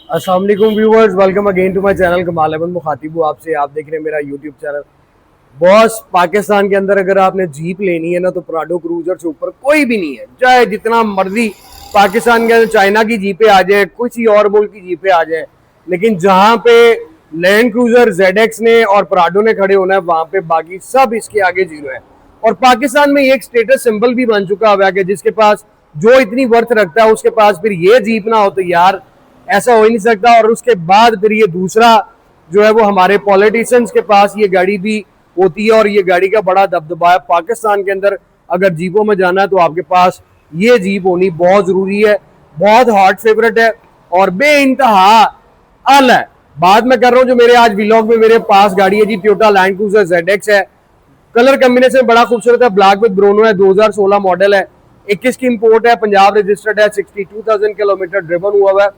अस्सलाम वालेकुम viewers, welcome again to my channel. Kamal Ahmed मुखातिब हूँ आपसे। आप देख रहे हैं मेरा यूट्यूब चैनल। बॉस, पाकिस्तान के अंदर अगर आपने जीप लेनी है ना तो प्राडो क्रूजर से ऊपर कोई भी नहीं है। चाहे जितना मर्जी पाकिस्तान के अंदर चाइना की जीपे आ जाए, किसी और मुल्क की जीपे आ जाए, लेकिन जहाँ पे लैंड क्रूजर जेड ने और प्राडो ने खड़े होना है वहां पे बाकी सब इसके आगे जीरो है। और पाकिस्तान में ये एक स्टेटस सिंबल भी बन चुका हुआ है कि जिसके पास जो इतनी वर्थ रखता है उसके पास फिर ये जीप ना हो तो यार ऐसा हो ही नहीं सकता। और उसके बाद फिर ये दूसरा जो है वो हमारे पॉलिटिशियंस के पास ये गाड़ी भी होती है और ये गाड़ी का बड़ा दबदबा है पाकिस्तान के अंदर। अगर जीपों में जाना है तो आपके पास ये जीप होनी बहुत जरूरी है। बहुत हॉट फेवरेट है और बे इंतहा अल है। बात मैं कर रहा हूँ जो मेरे आज व्लॉग में मेरे पास गाड़ी है जी, टोयोटा लैंड क्रूजर जेड है। कलर कॉम्बिनेशन बड़ा खूबसूरत है, ब्लैक विद ब्रोनो है, 2016 मॉडल है, 21 की इंपोर्ट है, पंजाब रजिस्टर्ड है, 62,000 किलोमीटर ड्रिवन हुआ है।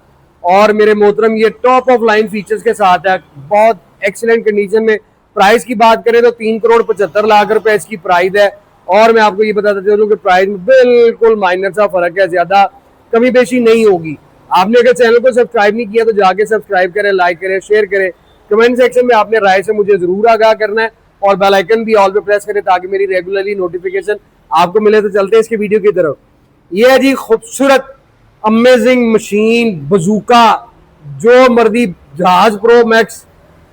और मेरे मोहतरम ये टॉप ऑफ लाइन फीचर्स के साथ है, बहुत एक्सीलेंट कंडीशन में। प्राइस की बात करें तो 3,75,00,000 रुपए इसकी प्राइस है। और मैं आपको ये बताता चलूं कि प्राइस में बिल्कुल माइनर सा फर्क है, ज्यादा कमी बेशी नहीं होगी। आपने अगर चैनल को सब्सक्राइब नहीं किया तो जाके सब्सक्राइब करें, लाइक करें, शेयर करें। कमेंट सेक्शन में आपने राय से मुझे जरूर आगाह करना है और बेल आइकन भी ऑल पे प्रेस करें ताकि मेरी रेगुलरली नोटिफिकेशन आपको मिले। तो चलते हैं इसके वीडियो की तरफ। ये है जी खूबसूरत अमेजिंग मशीन बजूका, जो मर्दी जहाज प्रो मैक्स,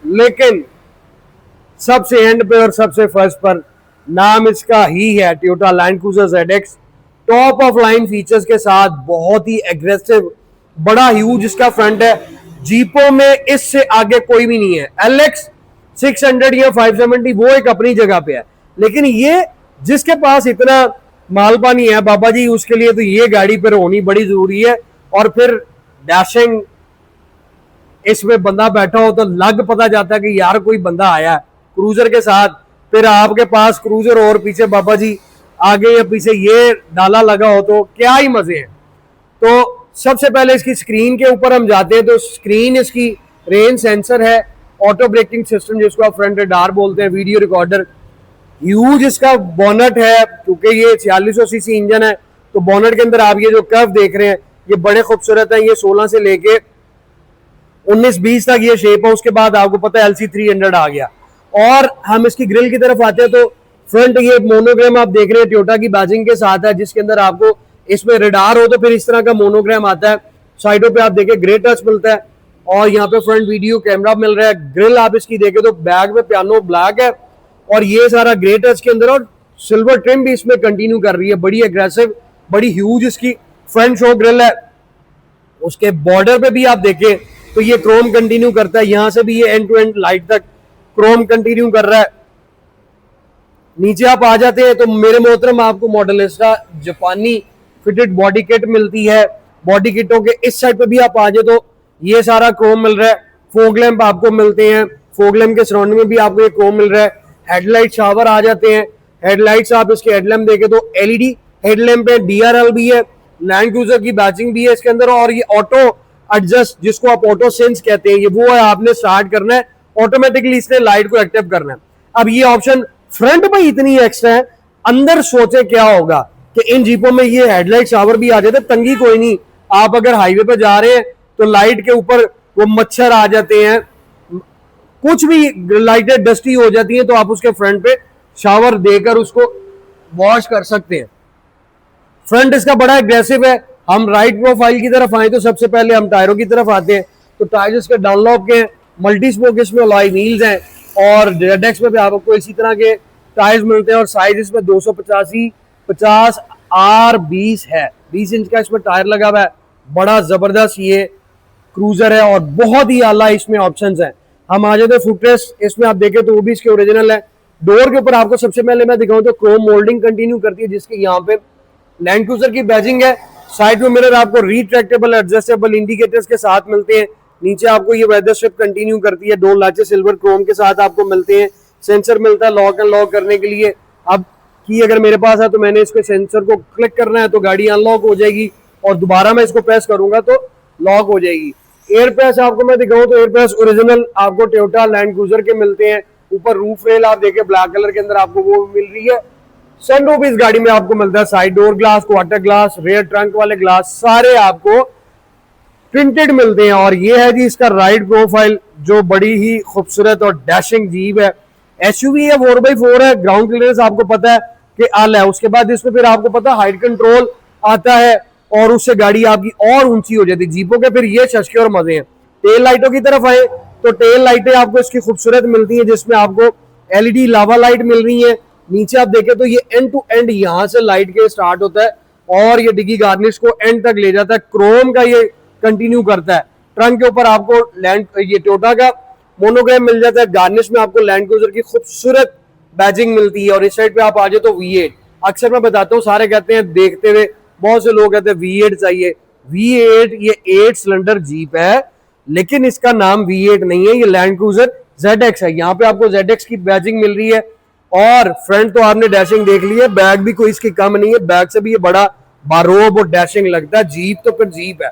लेकिन सबसे एंड पे और सबसे फर्स्ट पर नाम इसका ही है Toyota Land cruiser Z. Top of line features के साथ बहुत ही एग्रेसिव, बड़ा ह्यूज इसका फ्रंट है। जीपों में इससे आगे कोई भी नहीं है। LX 600 या 570 वो एक अपनी जगह पे है, लेकिन ये जिसके पास इतना माल पानी है बाबा जी, उसके लिए तो ये गाड़ी पर होनी बड़ी जरूरी है। और फिर डैशिंग इसमें बंदा बैठा हो तो लग पता जाता है कि यार कोई बंदा आया है क्रूजर के साथ। फिर आपके पास क्रूजर और पीछे बाबा जी आगे या पीछे ये डाला लगा हो तो क्या ही मजे हैं। तो सबसे पहले इसकी स्क्रीन के ऊपर हम जाते हैं तो स्क्रीन इसकी रेन सेंसर है, ऑटो ब्रेकिंग सिस्टम जिसको आप फ्रंट रडार बोलते हैं, वीडियो रिकॉर्डर। ह्यूज इसका बोनट है, क्योंकि ये 4600 सीसी इंजन है तो बोनट के अंदर आप ये जो कर्व देख रहे हैं ये बड़े खूबसूरत है। ये 16 से लेके 19-20 तक ये शेप है। उसके बाद आपको पता है LC 300 आ गया। और हम इसकी ग्रिल की तरफ आते हैं तो फ्रंट ये मोनोग्राम आप देख रहे हैं टोयोटा की बैजिंग के साथ है, जिसके अंदर आपको इसमें रडार हो तो फिर इस तरह का मोनोग्राम आता है। साइडों पे आप देखें ग्रे टच मिलता है और यहाँ पे फ्रंट वीडियो कैमरा मिल रहा है। ग्रिल आप इसकी देखें तो बैक में पियानो ब्लैक है और ये सारा ग्रे टच के अंदर, और सिल्वर ट्रिम भी इसमें कंटिन्यू कर रही है। बड़ी एग्रेसिव, बड़ी ह्यूज इसकी फ्रंट शो ग्रिल है। उसके बॉर्डर पे भी आप देखें तो ये क्रोम कंटिन्यू करता है, यहां से भी ये एंड टू एंड लाइट तक क्रोम कंटिन्यू कर रहा है। नीचे आप आ जाते हैं तो मेरे मोहतरम आपको मॉडलिस्टा जापानी फिटेड बॉडी किट मिलती है। बॉडी किटों के इस साइड पे भी आप आ जाए तो ये सारा क्रोम मिल रहा है। फोग लैंप आपको मिलते हैं, फोग लैंप के सराउंडिंग में भी आपको ये क्रोम मिल रहा है। हेडलाइट शावर आ जाते हैं। हेडलाइट्स आप इसके हेडलैम्प देखें तो LED हेडलैम्प है, DRL भी है, लैंड क्रूजर की बैचिंग भी है इसके अंदर। और ये ऑटो एडजस्ट जिसको आप ऑटो सेंस कहते हैं, ये वो है, आपने स्टार्ट करना है ऑटोमेटिकली इसने लाइट को एक्टिव करना है। अब ये ऑप्शन फ्रंट में इतनी एक्स्ट्रा है, अंदर सोचे क्या होगा कि इन जीपों में ये हेडलाइट शावर भी आ जाते। तंगी कोई नहीं, आप अगर हाईवे पे जा रहे हैं तो लाइट के ऊपर वो मच्छर आ जाते हैं, कुछ भी लाइटें डस्टी हो जाती हैं तो आप उसके फ्रंट पे शावर देकर उसको वॉश कर सकते हैं। फ्रंट इसका बड़ा एग्रेसिव है। हम राइट प्रोफाइल की तरफ आए तो सबसे पहले हम टायरों की तरफ आते हैं तो टायर इसके डनलॉप के मल्टी स्पोक इसमें अलॉय व्हील्स हैं और जेड में भी आपको इसी तरह के टायर्स मिलते हैं। और साइज इसमें 285/50 R20 है, 20 इंच का इसमें टायर लगा हुआ है। बड़ा जबरदस्त ये क्रूजर है और बहुत ही आला इसमें ऑप्शंस हैं। हम आ जाते हैं फुटरेस्ट, इसमें आप देखें तो वो भी इसके ओरिजिनल है। डोर के ऊपर आपको सबसे पहले मैं दिखाऊं तो क्रोम मोल्डिंग कंटिन्यू करती है, जिसके यहाँ पे लैंड क्रूजर की बैजिंग है। साइड में मिरर आपको रिट्रैक्टेबल एडजस्टेबल इंडिकेटर्स के साथ मिलते हैं। नीचे आपको ये वेदर स्ट्रिप कंटिन्यू करती है, 2 लाचे सिल्वर क्रोम के साथ आपको मिलते हैं। सेंसर मिलता है लॉक एंड लॉक करने के लिए। अब की अगर मेरे पास है तो मैंने इसके सेंसर को क्लिक करना है तो गाड़ी अनलॉक हो जाएगी और दोबारा मैं इसको प्रेस करूंगा तो लॉक हो जाएगी। एयर प्रेस आपको मैं दिखाऊं तो एयर प्रेस ओरिजिनल आपको टोयोटा लैंड क्रूजर के मिलते हैं। ऊपर रूफ रेल आप देखें ब्लैक कलर के अंदर आपको वो मिल रही है। सनरूफ इस गाड़ी में आपको मिलता है, side door glass, quarter glass, rear trunk वाले ग्लास सारे आपको प्रिंटेड मिलते हैं। और ये है जी इसका राइड प्रोफाइल, जो बड़ी ही खूबसूरत और डैशिंग जीप है। एसयूवी है, 4x4 है, ग्राउंड क्लियरेंस आपको पता है कि आला है। उसके बाद इसमें फिर आपको पता है हाइट कंट्रोल आता है और उससे गाड़ी आपकी और ऊंची हो जाती है। जीपों के फिर ये चस्के और मजे हैं। टेल लाइटों की तरफ आए तो टेल लाइटें आपको इसकी खूबसूरत मिलती हैं, जिसमें आपको एलईडी लावा लाइट मिल रही है। नीचे आप देखें तो ये एंड टू एंड यहां से लाइट के स्टार्ट होता है और ये डिग्गी गार्निश को एंड तक ले जाता है। क्रोम का ये कंटिन्यू करता है। ट्रंक के ऊपर आपको लैंड ये टोयोटा का मोनोग्राम मिल जाता है। गार्निश में आपको लैंड क्रूजर की खूबसूरत बैजिंग मिलती है। और इस साइड पे आप आ जाए तो V8, अक्सर मैं बताता हूँ, सारे कहते हैं देखते हुए, बहुत से लोग कहते हैं V8 चाहिए। V8 ये 8 सिलेंडर जीप है, लेकिन इसका नाम V8 नहीं है, ये लैंड क्रूजर ZX है। यहाँ पे आपको ZX की बैजिंग मिल रही है। और फ्रंट तो आपने डैशिंग देख ली है, बैग भी कोई इसकी कम नहीं है, बैग से भी ये बड़ा बारोब और डैशिंग लगता है। जीप तो फिर जीप है।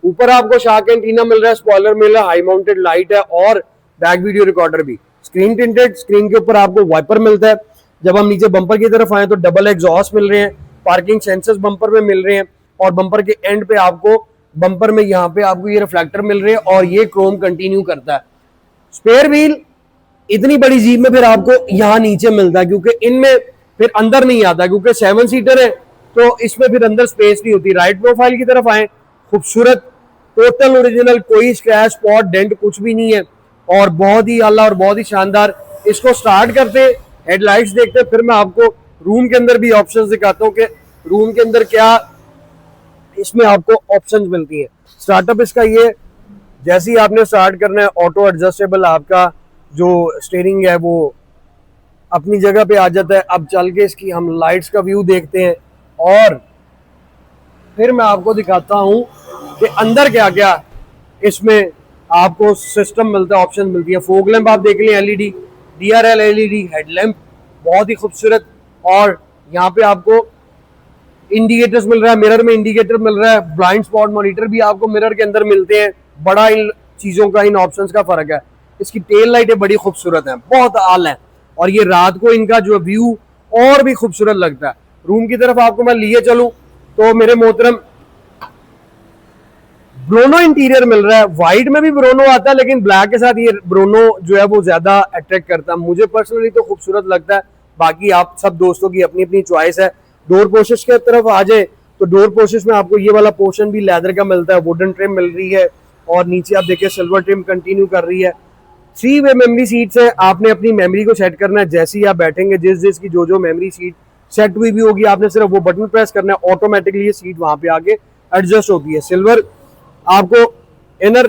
ऊपर आपको शार्क एंटीना मिल रहा है, स्पॉइलर मिल रहा है, हाई माउंटेड लाइट है और बैक वीडियो रिकॉर्डर भी। स्क्रीन टिंटेड, स्क्रीन के ऊपर आपको वाइपर मिलता है। जब हम नीचे बम्पर की तरफ आए तो डबल एग्जॉस्ट मिल रहे हैं, पार्किंग सेंसर्स बम्पर में मिल रहे हैं और बम्पर के एंड पे आपको बम्पर में यहाँ पे आपको ये रिफ्लेक्टर मिल रहे हैं और ये क्रोम कंटिन्यू करता है। स्पेयर व्हील इतनी बड़ी जीप में फिर आपको यहाँ नीचे मिलता है, क्योंकि इनमें फिर अंदर नहीं आता, क्योंकि 7 सीटर है तो इसमें फिर अंदर स्पेस नहीं होती। राइट प्रोफाइल की तरफ आए, खूबसूरत, टोटल ओरिजिनल, कोई स्क्रैच स्पॉट डेंट कुछ भी नहीं है और बहुत ही आला और बहुत ही शानदार। इसको स्टार्ट करते, हेडलाइट्स देखते, फिर मैं आपको रूम के अंदर भी ऑप्शंस दिखाता हूँ कि रूम के अंदर क्या इसमें आपको ऑप्शंस मिलती है। स्टार्टअप इसका ये, जैसे ही आपने स्टार्ट करना है ऑटो एडजस्टेबल आपका जो स्टीयरिंग है वो अपनी जगह पे आ जाता है। अब चल के इसकी हम लाइट्स का व्यू देखते हैं और फिर मैं आपको दिखाता हूं कि अंदर क्या क्या इसमें आपको सिस्टम मिलता है, ऑप्शन मिलती है। फोग लैंप आप देख लें, एलईडी, DRL एलईडी, हेडलैम्प बहुत ही खूबसूरत। और यहाँ पे आपको इंडिकेटर्स मिल रहा है, मिरर में इंडिकेटर मिल रहा है, ब्लाइंड स्पॉट मॉनिटर भी आपको मिरर के अंदर मिलते हैं। बड़ा इन चीज़ों का, इन ऑप्शंस का फर्क है। इसकी टेल लाइटें बड़ी खूबसूरत हैं, बहुत आल हैं और ये रात को इनका जो व्यू और भी खूबसूरत लगता है। रूम की तरफ आपको मैं लिए चलूं तो मेरे मोहतरम ब्रोनो इंटीरियर मिल रहा है। व्हाइट में भी ब्रोनो आता है, लेकिन ब्लैक के साथ ये ब्रोनो जो है वो ज्यादा अट्रैक्ट करता है। मुझे पर्सनली तो खूबसूरत लगता है, बाकी आप सब दोस्तों की अपनी अपनी चॉइस है। डोर पोर्शेस की तरफ आ जाए तो डोर पोर्शेस में आपको ये वाला पोर्शन भी लेदर का मिलता है, वुडन ट्रिम मिल रही है और नीचे आप देखिए सिल्वर ट्रिम कंटिन्यू कर रही है। 3 वे मेमोरी सीट्स है, आपने अपनी मेमोरी को सेट करना है। जैसे ही आप बैठेंगे, जिस की जो मेमोरी सीट सेट हुई भी होगी, आपने सिर्फ वो बटन प्रेस करना है, ऑटोमेटिकली ये सीट वहां पे आके एडजस्ट होती है। सिल्वर आपको इनर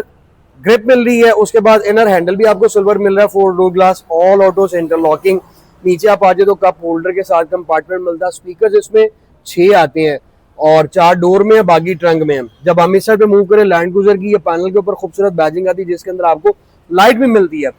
ग्रिप मिल रही है, उसके बाद इनर हैंडल भी आपको सिल्वर मिल रहा है। 4 door glass, all auto centre locking. नीचे आप आ जाए तो कप होल्डर के साथ कंपार्टमेंट मिलता है। स्पीकर इसमें 6 आते हैं और 4 डोर में है, बाकी ट्रंक में है। जब हम इस साइड पे मूव करें, लैंड क्रूजर की ये पैनल के ऊपर खूबसूरत बैजिंग आती है, जिसके अंदर आपको लाइट भी मिलती है।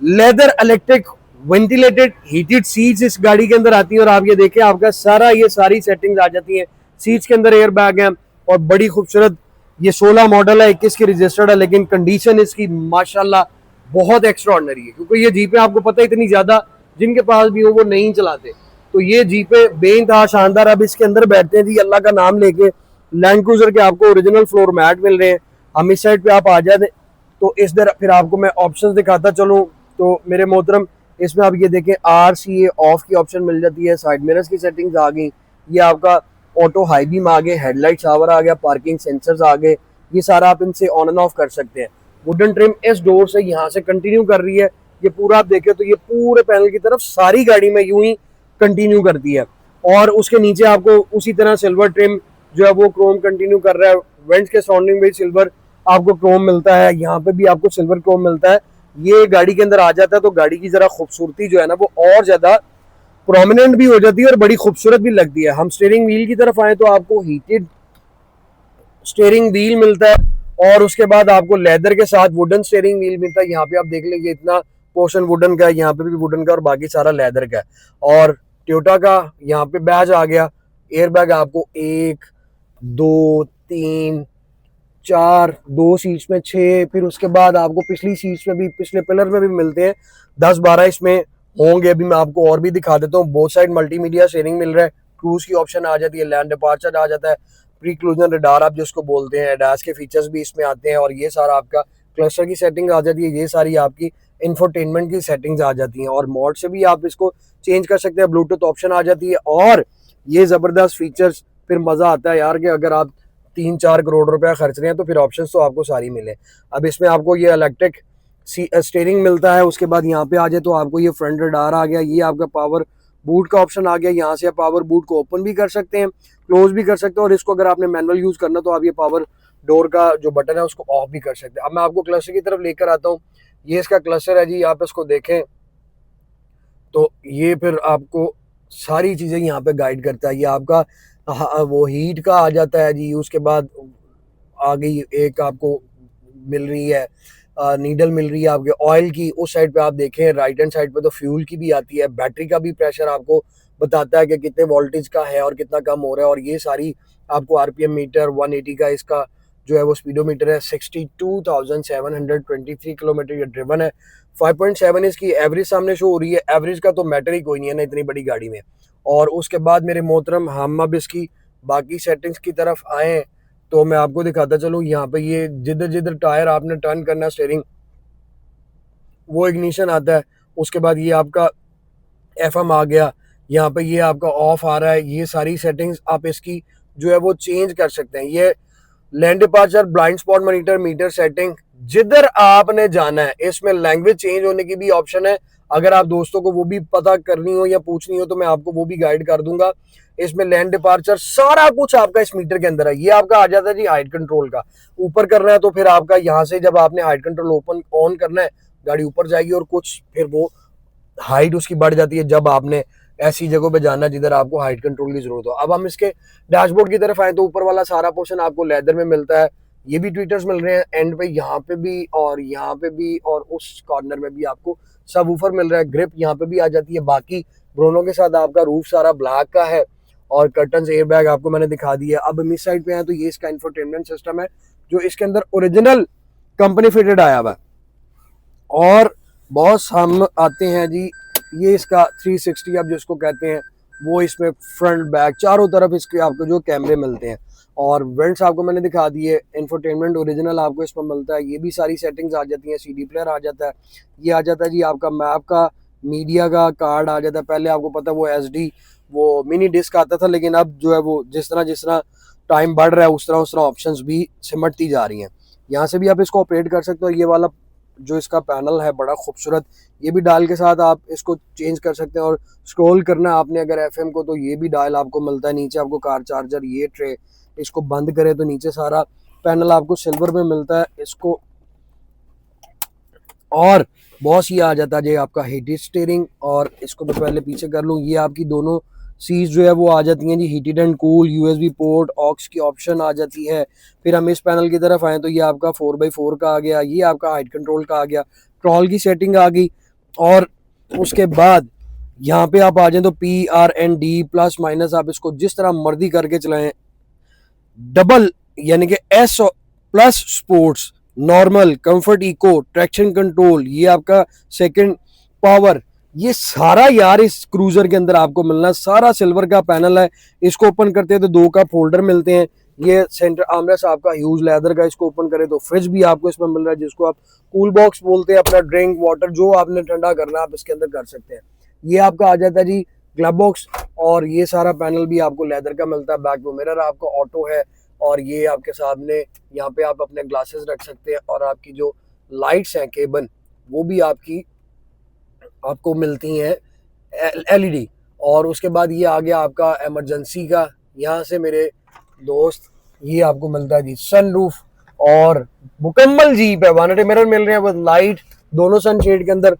Leather electric ventilated heated seats इस गाड़ी के अंदर आती है और आप ये देखें आपका सारा ये सारी सेटिंग्स आ जाती हैं। सीट्स के अंदर एयर बैग है और बड़ी खूबसूरत। ये 16 मॉडल है, 21 की रजिस्टर्ड है, लेकिन कंडीशन इसकी माशाल्लाह बहुत एक्स्ट्राऑर्डिनरी है, क्योंकि ये जीपें आपको पता है इतनी ज्यादा जिनके पास भी हो वो नहीं चलाते। तो ये जीपें बेइंतहा शानदार। अब इसके अंदर बैठते हैं जी अल्लाह का नाम लेके। लैंड क्रूजर के आपको ओरिजिनल फ्लोर मैट मिल रहे हैं। हम इस साइड पे आप आ जाते तो इस दर फिर आपको मैं ऑप्शंस दिखाता चलूँ तो मेरे मोहतरम इसमें आप ये देखें RCA ऑफ की ऑप्शन मिल जाती है। साइड मिरर्स की सेटिंग्स आ गई, ये आपका ऑटो हाई बीम आ गए, हेडलाइट शावर आ गया, पार्किंग सेंसर्स आ गए। ये सारा आप इनसे ऑन एंड ऑफ कर सकते हैं। वुडन ट्रिम इस डोर से यहाँ से कंटिन्यू कर रही है। ये पूरा आप देखें तो ये पूरे पैनल की तरफ सारी गाड़ी में यूं ही कंटिन्यू करती है। और उसके नीचे आपको उसी तरह सिल्वर ट्रिम जो है वो क्रोम कंटिन्यू कर रहा है। वेंट्स के सराउंडिंग में सिल्वर आपको क्रोम मिलता है, यहाँ पे भी आपको सिल्वर क्रोम मिलता है। ये गाड़ी के अंदर आ जाता है तो गाड़ी की जरा खूबसूरती जो है ना वो और ज्यादा प्रोमिनेंट भी हो जाती है और बड़ी खूबसूरत भी लगती है। हम स्टीयरिंग व्हील की तरफ आए तो आपको हीटेड स्टीयरिंग व्हील मिलता है और उसके बाद आपको लेदर के साथ वुडन स्टीयरिंग व्हील मिलता है। यहाँ पे आप देख लेंगे इतना पोर्शन वुडन का है, यहाँ पे भी वुडन का और बाकी सारा लेदर का है। और टोयोटा का यहाँ पे बैज आ गया। एयर बैग आपको 1 2 3 4 2 सीट्स में 6, फिर उसके बाद आपको पिछली सीट्स में भी, पिछले पिलर में भी मिलते हैं 10-12 इसमें होंगे। अभी मैं आपको और भी दिखा देता हूँ। बोथ साइड मल्टीमीडिया शेयरिंग मिल रहा है, क्रूज की ऑप्शन आ जाती है, लैंड डिपार्चर आ जाता है, प्रीक्लूजन रडार आप जिसको बोलते हैं, एडास के फीचर्स भी इसमें आते हैं। और ये सारा आपका क्लस्टर की सेटिंग आ जाती है, ये सारी आपकी इंफोटेनमेंट की सेटिंग्स आ जाती हैं। और मोड से भी आप इसको चेंज कर सकते हैं, ब्लूटूथ ऑप्शन आ जाती है। और ये ज़बरदस्त फीचर्स, फिर मज़ा आता है यार कि अगर आप 3-4 करोड़ रुपया खर्च रहे हैं तो फिर ऑप्शंस तो आपको सारी मिले। अब इसमें आपको ये इलेक्ट्रिक स्टीयरिंग मिलता है। उसके बाद यहाँ पे आ जाए तो आपको ये फ्रंट रडार आ गया, ये आपका पावर बूट का ऑप्शन आ गया। यहाँ से आप पावर बूट को ओपन भी कर सकते हैं, क्लोज भी कर सकते हैं। और इसको अगर आपने मैनुअल यूज़ करना तो आप ये पावर डोर का जो बटन है उसको ऑफ भी कर सकते हैं। अब मैं आपको क्लस्टर की तरफ लेकर आता हूँ। ये इसका क्लस्टर है जी, आप इसको देखें तो ये फिर आपको सारी चीज़ें यहाँ पे गाइड करता है। ये आपका वो हीट का आ जाता है जी। उसके बाद आ गई एक आपको मिल रही है नीडल मिल रही है आपके ऑयल की। उस साइड पे आप देखें राइट हैंड साइड पे तो फ्यूल की भी आती है, बैटरी का भी प्रेशर आपको बताता है कि कितने वोल्टेज का है और कितना कम हो रहा है। और ये सारी आपको आरपीएम मीटर 180 का इसका जो है वो स्पीडोमीटर है। 62,723 किलोमीटर ये ड्रिवन है। 5.7 इसकी एवरेज सामने शो हो रही है। एवरेज का तो मैटर ही कोई नहीं है ना इतनी बड़ी गाड़ी में। और उसके बाद मेरे मोहतरम हम अब इसकी बाकी सेटिंग्स की तरफ आए तो मैं आपको दिखाता चलूँ। यहाँ पे ये जिधर जिधर टायर आपने टर्न करना स्टीयरिंग वो इग्निशन आता है। उसके बाद ये आपका एफएम आ गया, यहाँ पे ये आपका ऑफ आ रहा है। ये सारी सेटिंग्स आप इसकी जो है वो चेंज कर सकते हैं। ये lane departure, blind spot monitor, meter setting, जिधर आपने जाना है। इसमें लैंग्वेज चेंज होने की भी ऑप्शन है। अगर आप दोस्तों को वो भी पता करनी हो या पूछनी हो तो मैं आपको वो भी गाइड कर दूंगा। इसमें लैंड डिपार्चर सारा कुछ आपका इस मीटर के अंदर है। ये आपका आ जाता है जी हाइट कंट्रोल का। ऊपर करना है तो फिर आपका यहाँ से जब आपने हाइट कंट्रोल ओपन ऑन करना है गाड़ी ऊपर जाएगी और कुछ फिर वो हाइट उसकी बढ़ जाती है जब आपने ऐसी जगहों पे जाना जिधर आपको हाइट कंट्रोल की जरूरत हो। अब हम इसके डैशबोर्ड की तरफ आए तो ऊपर वाला सारा पोर्शन आपको लेदर में मिलता है। ये भी ट्विटर्स मिल रहे हैं एंड पे, यहाँ पे भी और यहाँ पे भी और उस कॉर्नर में भी आपको सब ऊपर मिल रहा है। ग्रिप यहाँ पे भी आ जाती है। बाकी ब्रोनो के साथ आपका रूफ सारा ब्लैक का है और कर्टन एयर बैग आपको मैंने दिखा दिया। अब हम इस साइड पे आए तो ये इसका इंफोटेनमेंट सिस्टम है जो इसके अंदर ओरिजिनल कंपनी फिटेड आया हुआ है। और बॉस हम आते हैं जी, ये इसका 360 आप जिसको कहते हैं वो इसमें फ्रंट बैक चारों तरफ इसके आपको जो कैमरे मिलते हैं। और वेंट्स आपको मैंने दिखा दिए। इंफोटेनमेंट ओरिजिनल आपको इसमें मिलता है। ये भी सारी सेटिंग्स आ जाती हैं। सीडी प्लेयर आ जाता है। ये आ जाता है जी आपका मैप का, मीडिया का कार्ड आ जाता है। पहले आपको पता वो एसडी वो मिनी डिस्क आता था, लेकिन अब जो है वो जिस तरह टाइम बढ़ रहा है उस तरह ऑप्शंस भी सिमटती जा रही हैं। यहाँ से भी आप इसको ऑपरेट कर सकते हो। ये वाला जो इसका पैनल है बड़ा खूबसूरत, ये भी डायल के साथ आप इसको चेंज कर सकते हैं। और स्क्रॉल करना है आपने अगर एफएम को तो ये भी डायल आपको मिलता है। नीचे आपको कार चार्जर, ये ट्रे, इसको बंद करें तो नीचे सारा पैनल आपको सिल्वर में मिलता है इसको। और बॉस ये आ जाता है जी आपका हीटेड स्टीयरिंग। और इसको तो पहले पीछे कर लूँ, ये आपकी दोनों सीट जो है वो आ जाती हैं जी heated and cool. USB port, aux की ऑप्शन आ जाती है। फिर हम इस पैनल की तरफ आए तो ये आपका 4x4 का आ गया, ये आपका हाइट कंट्रोल का आ गया, ट्रॉल की सेटिंग आ गई। और उसके बाद यहाँ पे आप आ जाए तो PRND प्लस माइनस आप इसको जिस तरह मर्जी करके चलाएं। डबल यानी कि S plus sports, normal, comfort, eco, traction control, ये आपका सेकंड पावर, ये सारा यार इस क्रूजर के अंदर आपको मिलना है। सारा सिल्वर का पैनल है। इसको ओपन करते हैं तो 2 कप होल्डर मिलते हैं। ये सेंटर आर्मरेस्ट आपका ह्यूज लेदर का। इसको ओपन करें तो फ्रिज भी आपको इसमें मिल रहा है जिसको आप कूल बॉक्स बोलते हैं। अपना ड्रिंक वाटर जो आपने ठंडा करना आप इसके अंदर कर सकते हैं। ये आपका आ जाता है जी ग्लव बॉक्स। और ये सारा पैनल भी आपको लेदर का मिलता है। बैक में मिरर आपका ऑटो है। और ये आपके सामने यहाँ पे आप अपने ग्लासेस रख सकते हैं। और आपकी जो लाइट्स हैं केबन वो भी आपको मिलती हैं LED। और उसके बाद ये आ गया आपका इमरजेंसी का। यहाँ से मेरे दोस्त ये आपको मिलता है जी सनरूफ। और मुकम्मल जीप है, वानिटी मिरर मिल रहे हैं विद लाइट दोनों सनशेड के अंदर।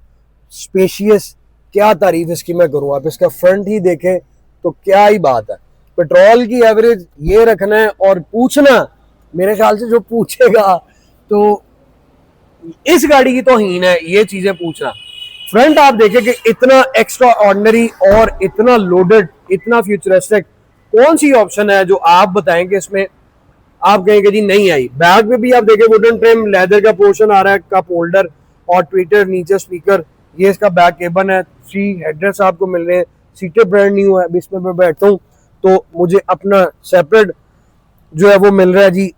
स्पेशियस, क्या तारीफ इसकी मैं करूँ। आप इसका फ्रंट ही देखें तो क्या ही बात है। पेट्रोल की एवरेज ये रखना है और पूछना, मेरे ख्याल से जो पूछेगा तो इस गाड़ी की तौहीन है ये चीजें पूछना। फ्रंट आप देखें कि इतना एक्स्ट्रा ऑर्डिनरी और इतना लोडेड, इतना फ्यूचरिस्टिक, कौन सी ऑप्शन है जो आप बताएंगे इसमें आप कहेंगे जी नहीं आई। बैक में भी आप देखें वुडन ट्रिम, लेदर का पोर्शन आ रहा है, कप होल्डर और ट्विटर, नीचे स्पीकर, ये इसका बैक केबन है। 3 हेडरेस्ट आपको मिल रहे हैं। सीटें ब्रांड न्यू है। इसमें मैं बैठता हूँ तो मुझे अपना सेपरेट जो है वो मिल रहा है जी।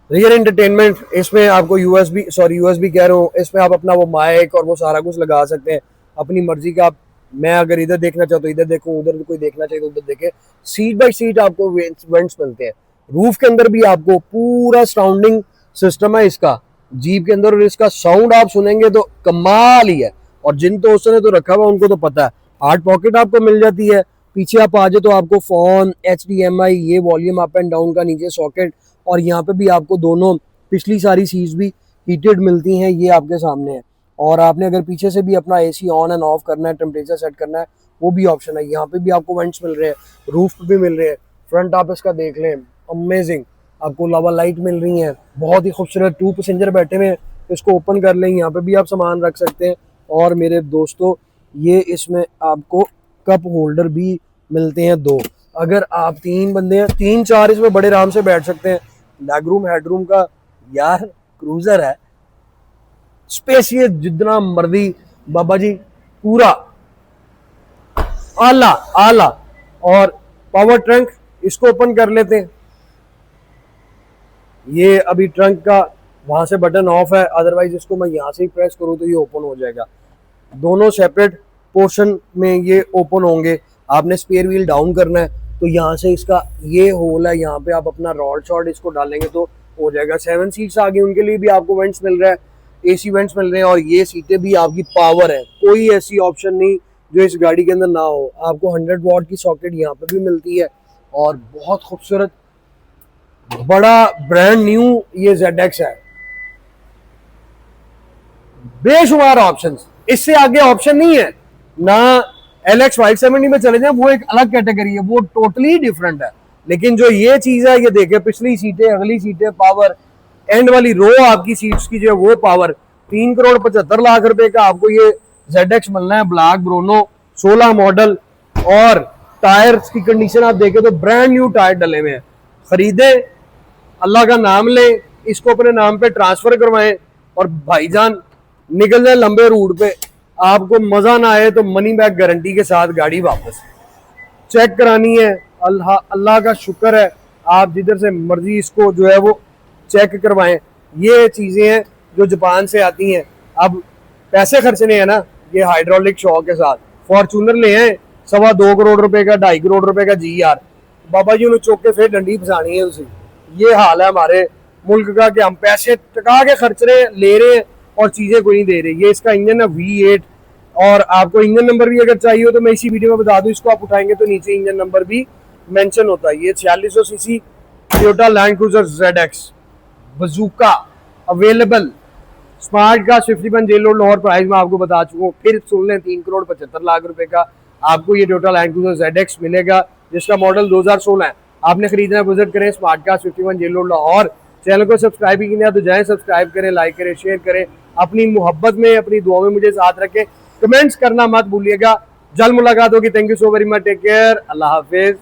रियर एंटरटेनमेंट, इसमें आपको यूएसबी कह रहा हूँ, इसमें आप अपना वो माइक और वो सारा कुछ लगा सकते हैं अपनी मर्जी का। आप, मैं अगर इधर देखना चाहता हूँ इधर देखूँ, उधर कोई देखना चाहिए तो उधर देखे। सीट बाय सीट आपको वेंट्स मिलते हैं। रूफ के अंदर भी आपको पूरा सराउंडिंग सिस्टम है इसका जीप के अंदर, और इसका साउंड आप सुनेंगे तो कमाल ही है। और जिन दोस्तों ने तो रखा हुआ उनको तो पता है। हार्ड पॉकेट आपको मिल जाती है। पीछे आप आ जाए तो आपको फोन, HDMI, ये वॉल्यूम अप एंड डाउन का नीचे सॉकेट, और यहाँ पे भी आपको दोनों पिछली सारी सीट्स भी हीटेड मिलती हैं, ये आपके सामने है। और आपने अगर पीछे से भी अपना AC ऑन एंड ऑफ करना है, टेम्परेचर सेट करना है, वो भी ऑप्शन है। यहाँ पे भी आपको वेंट्स मिल रहे हैं, रूफ पे भी मिल रहे हैं। फ्रंट आप इसका देख लें, अमेजिंग। आपको लावा लाइट मिल रही है, बहुत ही खूबसूरत। 2 पैसेंजर बैठे हुए हैं, इसको ओपन कर लें, यहाँ पे भी आप सामान रख सकते हैं। और मेरे दोस्तों, ये इसमें आपको कप होल्डर भी मिलते हैं 2। अगर आप 3 बंदे हैं, 3-4 इसमें बड़े आराम से बैठ सकते हैं। लेग रूम हेडरूम का यार क्रूजर है, स्पेसियस जितना मर्जी बाबा जी, पूरा आला आला। और पावर ट्रंक, इसको ओपन कर लेते हैं। ये अभी ट्रंक का वहां से बटन ऑफ है, अदरवाइज इसको मैं यहाँ से ही प्रेस करूँ तो ये ओपन हो जाएगा। दोनों सेपरेट पोर्शन में ये ओपन होंगे। आपने स्पेयर व्हील डाउन करना है तो यहाँ से इसका ये होल है, यहाँ पे आप अपना रॉड शॉट इसको डालेंगे तो हो जाएगा। 7 सीट्स आ गई, उनके लिए भी आपको वेंट्स मिल रहा है, AC वेंट्स मिल रहे हैं। और ये सीटें भी आपकी पावर है, कोई ऐसी ऑप्शन नहीं जो इस गाड़ी के अंदर ना हो। आपको 100 वॉट की सॉकेट यहाँ पे भी मिलती है। और बहुत खूबसूरत बड़ा ब्रांड न्यू ये ZX है, बेशुमार ऑप्शंस, इससे आगे ऑप्शन नहीं है ना। LX 570 में चले जाए, वो एक अलग कैटेगरी है, वो टोटली डिफरेंट है। लेकिन जो ये चीज है, ये देखे, पिछली सीटें, अगली सीटें, पावर, एंड वाली रो आपकी सीट्स की जो है वो पावर। 3,75,00,000 रुपए का आपको ये ZX मिलना है, ब्लैक ब्रोनो 16 मॉडल। और टायर्स की कंडीशन आप देखें तो ब्रांड न्यू टायर डले हुए हैं। खरीदे, अल्लाह का नाम लें, इसको अपने नाम पे ट्रांसफर करवाएं और भाईजान निकल जाए लंबे रूट पे। आपको मजा ना आए तो मनी बैक गारंटी के साथ गाड़ी वापस। चेक करानी है, अल्लाह अल्लाह का शुक्र है, आप जिधर से मर्जी इसको जो है वो चेक करवाएं। ये चीजें हैं जो जापान से आती हैं। अब पैसे खर्चने हैं ना, ये हाइड्रोलिक शॉक के साथ फॉर्चूनर ले हैं 2.25 करोड़ रुपए का, 2.5 करोड़ रुपए का GR। बाबा जी उन्हें चौक के फिर डंडी फसानी है उसे। ये हाल है हमारे मुल्क का कि हम पैसे टका के खर्च रहे, ले रहे हैं और चीजें कोई नहीं दे रहे। ये इसका इंजन है V8, और आपको इंजन नंबर भी अगर चाहिए हो तो मैं इसी वीडियो में बता दूं, इसको आप उठाएंगे तो नीचे इंजन नंबर भी मेंशन होता है। ये 4600 CC Toyota Land Cruiser ZX bazooka available. Smart का 51 जेल रोड लाहौर प्राइस में आपको बता चुका हूँ, फिर सुन लें 3,75,00,000 रुपए का आपको ये टोयोटा लैंड क्रूजर ZX मिलेगा, जिसका मॉडल 2016 है। आपने खरीदना है, विजिट करें स्मार्ट का 51 जेल रोड लाहौर। चैनल को सब्सक्राइब ही किया तो जाएं, सब्सक्राइब करें, लाइक करें, शेयर करें। अपनी मोहब्बत में, अपनी दुआ में मुझे साथ रखें, कमेंट्स करना मत भूलिएगा। जल्द मुलाकात होगी। Thank you so very much, take care, अल्लाह हाफिज।